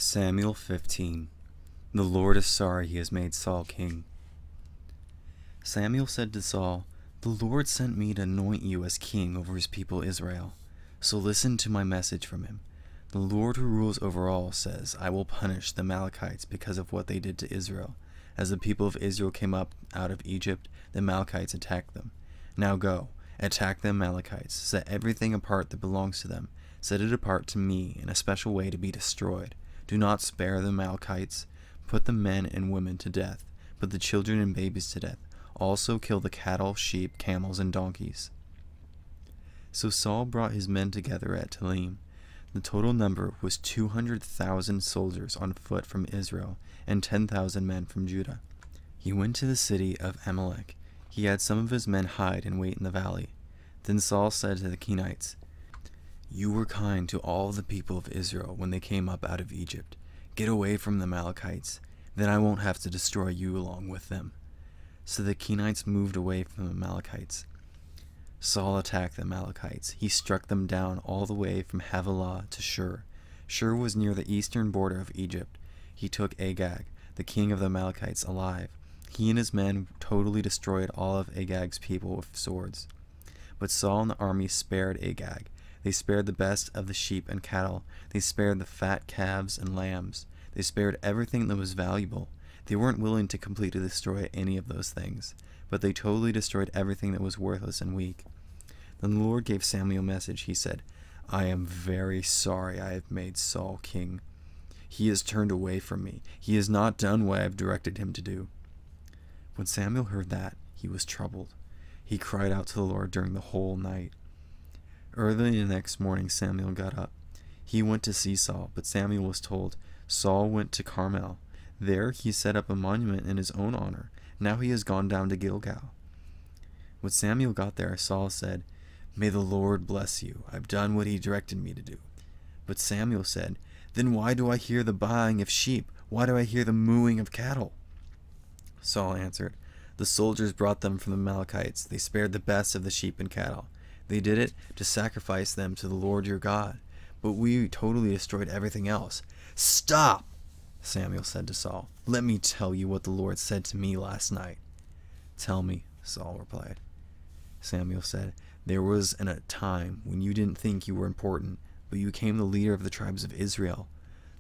Samuel 15. The Lord is sorry he has made Saul king. Samuel said to Saul, "The Lord sent me to anoint you as king over his people Israel. So listen to my message from him. The Lord who rules over all says, I will punish the Amalekites because of what they did to Israel. As the people of Israel came up out of Egypt, the Amalekites attacked them. Now go, attack the Amalekites, set everything apart that belongs to them. Set it apart to me in a special way to be destroyed. Do not spare the Amalekites. Put the men and women to death. Put the children and babies to death. Also kill the cattle, sheep, camels, and donkeys." So Saul brought his men together at Telaim. The total number was 200,000 soldiers on foot from Israel and 10,000 men from Judah. He went to the city of Amalek. He had some of his men hide and wait in the valley. Then Saul said to the Kenites, "You were kind to all the people of Israel when they came up out of Egypt. Get away from the Amalekites, then I won't have to destroy you along with them." So the Kenites moved away from the Amalekites. Saul attacked the Amalekites. He struck them down all the way from Havilah to Shur. Shur was near the eastern border of Egypt. He took Agag, the king of the Amalekites, alive. He and his men totally destroyed all of Agag's people with swords. But Saul and the army spared Agag. They spared the best of the sheep and cattle. They spared the fat calves and lambs. They spared everything that was valuable. They weren't willing to completely destroy any of those things, but they totally destroyed everything that was worthless and weak. Then the Lord gave Samuel a message. He said, "I am very sorry I have made Saul king. He has turned away from me. He has not done what I have directed him to do." When Samuel heard that, he was troubled. He cried out to the Lord during the whole night. Early the next morning Samuel got up. He went to see Saul, but Samuel was told, "Saul went to Carmel. There he set up a monument in his own honor. Now he has gone down to Gilgal." When Samuel got there, Saul said, "May the Lord bless you. I've done what he directed me to do." But Samuel said, "Then why do I hear the baaing of sheep? Why do I hear the mooing of cattle?" Saul answered, "The soldiers brought them from the Amalekites. They spared the best of the sheep and cattle. They did it to sacrifice them to the Lord your God. But we totally destroyed everything else." "Stop!" Samuel said to Saul. "Let me tell you what the Lord said to me last night." "Tell me," Saul replied. Samuel said, "There was a time when you didn't think you were important, but you became the leader of the tribes of Israel.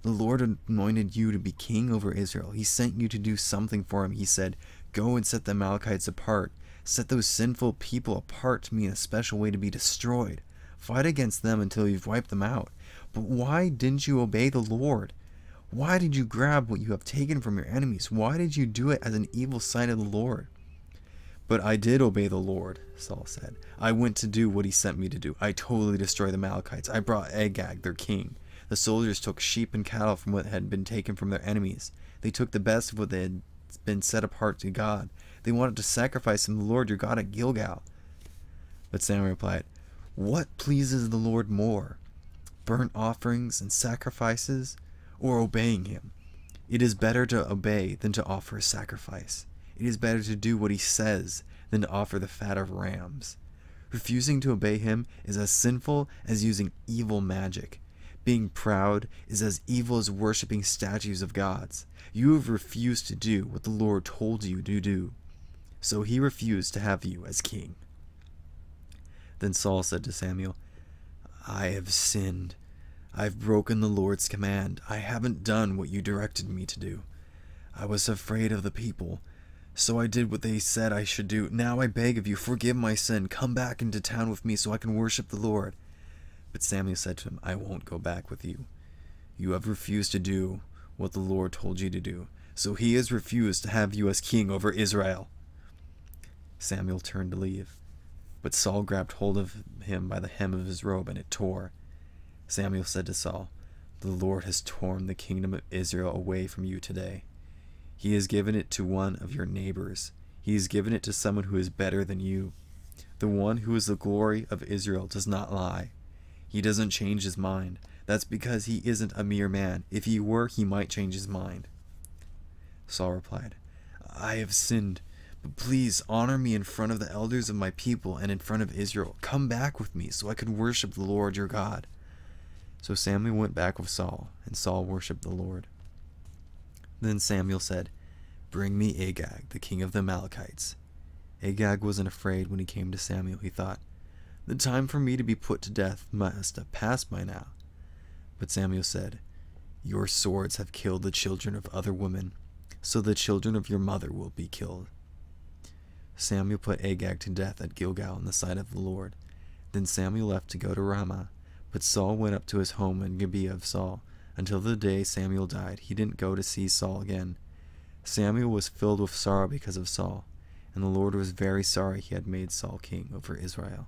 The Lord anointed you to be king over Israel. He sent you to do something for him. He said, 'Go and set the Amalekites apart. Set those sinful people apart to me in a special way to be destroyed. Fight against them until you've wiped them out.' But why didn't you obey the Lord? Why did you grab what you have taken from your enemies? Why did you do it as an evil sign of the Lord?" "But I did obey the Lord," Saul said. "I went to do what he sent me to do. I totally destroyed the Amalekites. I brought Agag, their king. The soldiers took sheep and cattle from what had been taken from their enemies. They took the best of what they had been set apart to God. They wanted to sacrifice to the Lord your God at Gilgal." But Samuel replied, "What pleases the Lord more, burnt offerings and sacrifices, or obeying him? It is better to obey than to offer a sacrifice. It is better to do what he says than to offer the fat of rams. Refusing to obey him is as sinful as using evil magic. Being proud is as evil as worshiping statues of gods. You have refused to do what the Lord told you to do. So he refused to have you as king." Then Saul said to Samuel, "I have sinned. I have broken the Lord's command. I haven't done what you directed me to do. I was afraid of the people, so I did what they said I should do. Now I beg of you, forgive my sin. Come back into town with me so I can worship the Lord." But Samuel said to him, "I won't go back with you. You have refused to do what the Lord told you to do, so he has refused to have you as king over Israel." Samuel turned to leave, but Saul grabbed hold of him by the hem of his robe, and it tore. Samuel said to Saul, "The Lord has torn the kingdom of Israel away from you today. He has given it to one of your neighbors. He has given it to someone who is better than you. The one who is the glory of Israel does not lie. He doesn't change his mind. That's because he isn't a mere man. If he were, he might change his mind." Saul replied, "I have sinned, but please honor me in front of the elders of my people and in front of Israel. Come back with me so I can worship the Lord your God." So Samuel went back with Saul, and Saul worshipped the Lord. Then Samuel said, "Bring me Agag, the king of the Amalekites." Agag wasn't afraid when he came to Samuel. He thought, "The time for me to be put to death must have passed by now." But Samuel said, "Your swords have killed the children of other women, so the children of your mother will be killed." Samuel put Agag to death at Gilgal in the sight of the Lord. Then Samuel left to go to Ramah, but Saul went up to his home in Gibeah of Saul. Until the day Samuel died, he didn't go to see Saul again. Samuel was filled with sorrow because of Saul, and the Lord was very sorry he had made Saul king over Israel.